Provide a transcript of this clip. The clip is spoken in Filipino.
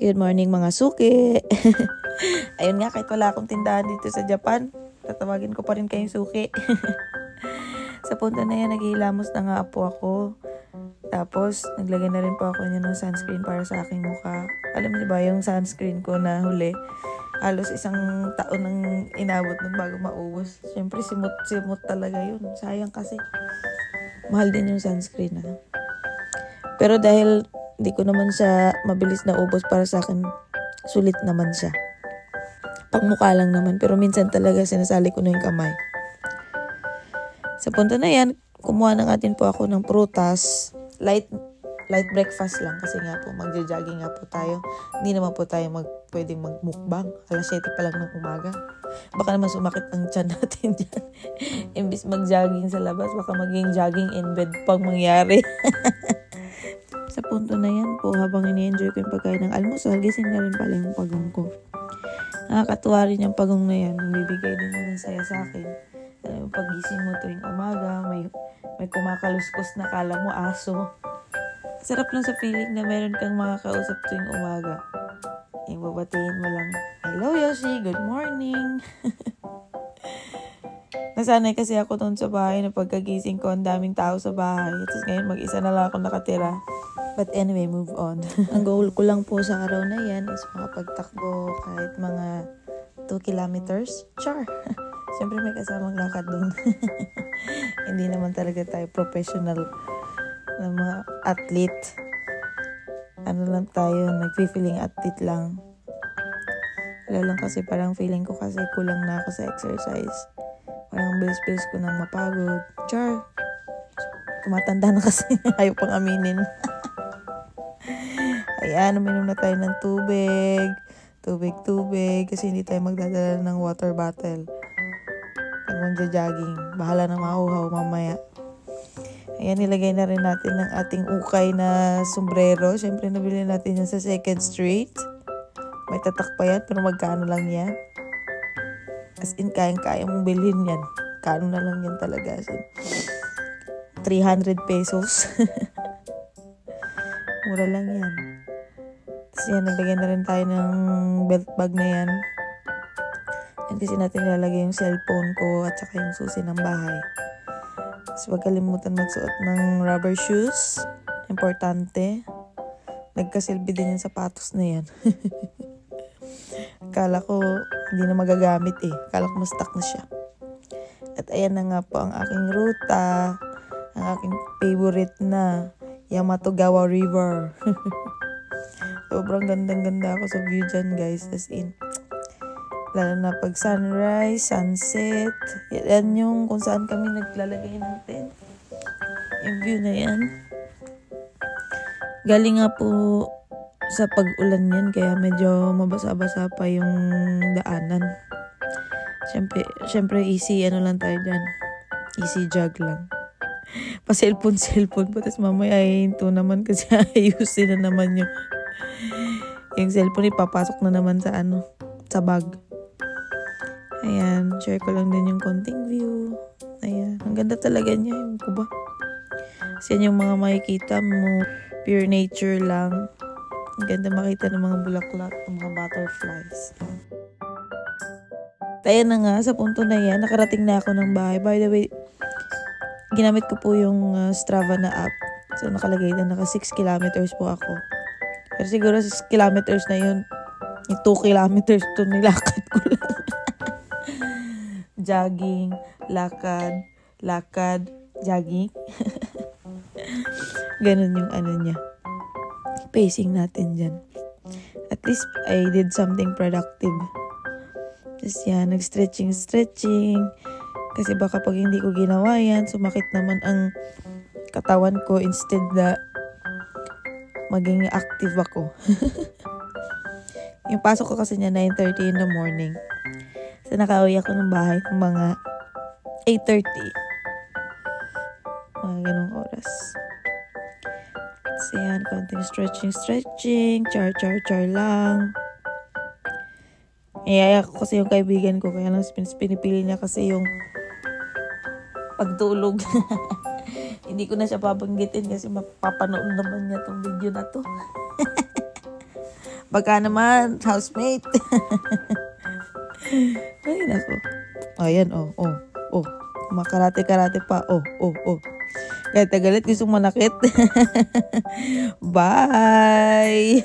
Good morning mga suki. Ayun nga, kahit wala akong tindahan dito sa Japan, tatawagin ko pa rin kayong suki. Sa punto na yan, naghihilamos na nga po ako. Tapos, naglagay na rin po ako niya ng sunscreen para sa aking mukha. Alam niyo ba, yung sunscreen ko na huli, halos isang taon nang inabot nun bago maubos. Siyempre, simot talaga yun. Sayang kasi. Mahal din yung sunscreen, ha. Pero dahil hindi ko naman siya mabilis na ubos, para sa akin, sulit naman siya. Pangmukha lang naman. Pero minsan talaga sinasali ko na yung kamay. Sa punto na yan, kumuha na natin po ako ng prutas. Light breakfast lang kasi nga po magja-jogging nga po tayo. Hindi naman po tayo pwedeng magmukbang. Alas 7 pa lang ng umaga. Baka naman sumakit ang tiyan natin dyan. Imbis mag-jogging sa labas, baka maging jogging in bed pang mangyari. Sa punto na yan po, habang ini-enjoy ko yung pagkain ng almusal, gising na rin pala yung pagong ko. Nakakatuwa rin yung pagong na yan. Nagbibigay din ng saya sa akin. Pag-gising mo tuwing umaga, may kumakaluskos na kala mo aso. Sarap lang sa feeling na meron kang makakausap tuwing umaga. Yung babatiin mo lang, "Hello Yoshi, good morning." Nasanay kasi ako noon sa bahay na pagkagising ko, ang daming tao sa bahay. Tapos ngayon mag-isa na lang ako nakatira. But anyway, move on. Ang goal ko lang po sa araw na yan is makapagtakbo kahit mga 2 kilometers. Char! Siyempre may kasamang lakad doon. Hindi naman talaga tayo professional na mga athlete. Ano lang tayo, nag-feeling athlete lang. Wala lang kasi parang feeling ko kasi kulang na ako sa exercise. Parang bilis-bilis ko nang mapagod. Char! Tumatanda na kasi. Ayaw pang aminin. Ayan, uminom na tayo ng tubig. Tubig. Kasi hindi tayo magdadala ng water bottle. Pag magja-jogging. Bahala na mahuhaw mamaya. Ayan, nilagay na rin natin ng ating ukay na sombrero. Siyempre, nabili natin yan sa 2nd Street. May tatak pa yan, pero magkano lang yan? As in, kayang-kaya mong bilhin yan. Kano na lang yan talaga. As in, 300 pesos. Mura lang yan. Tapos yan, naglagay na rin tayo ng belt bag na yan. Yan kasi natin nilalagay yung cellphone ko at saka yung susi ng bahay. Tapos wag kalimutan magsuot ng rubber shoes. Importante. Nagkasilbi din yung sapatos na yan. Akala ko hindi na magagamit eh. Akala ko ma-stuck na siya. At ayan na nga po ang aking ruta. Ang aking favorite na Yamatogawa River. Sobrang gandang-ganda ako sa view dyan, guys. As in, lalo na pag sunrise, sunset. Yan yung kung saan kami naglalagay ng tent. Yung view na yan. Galing nga po sa pag-ulan yan, kaya medyo mabasa-basa pa yung daanan. Siyempre easy, ano lang tayo dyan. Easy jog lang. Pa-cellphone. Tapos mamaya hinto naman kasi ayusin na naman yung cellphone, ipapasok na naman sa sa bag. Ayan, share ko lang din yung konting view. Ayan, ang ganda talaga niya, yung kuba. Kasi yan yung mga makikita mo, pure nature lang. Ang ganda makita ng mga bulaklak, ng mga butterflies. Ayan na nga, sa punto na yan, nakarating na ako ng bahay. By the way, ginamit ko po yung Strava na app. So, nakalagay na naka 6 kilometers po ako. Pero siguro 6 kilometers na yun. Yung 2 kilometers to nilakad ko lang. Jogging, lakad, jogging. Ganun yung niya. Pacing natin dyan. At least, I did something productive. Tapos yan, nag-stretching. Kasi baka pag hindi ko ginawa yan, sumakit naman ang katawan ko instead na maging active ako. Yung pasok ko kasi niya 9:30 in the morning. So nakauwi ako ng bahay ng mga 8:30. Mga ganong oras. So yan, konting stretching. Char lang. Iyaya ko kasi yung kaibigan ko, kaya lang pinipili niya kasi yung pagtulog. Hindi ko na siya babanggitin kasi mapapanood naman niya tong video na to. Baka naman, housemate. Ay, nako. Ayan, oh. Makarate-karate pa. Oh. Kahit galit, gusto manakit. Bye!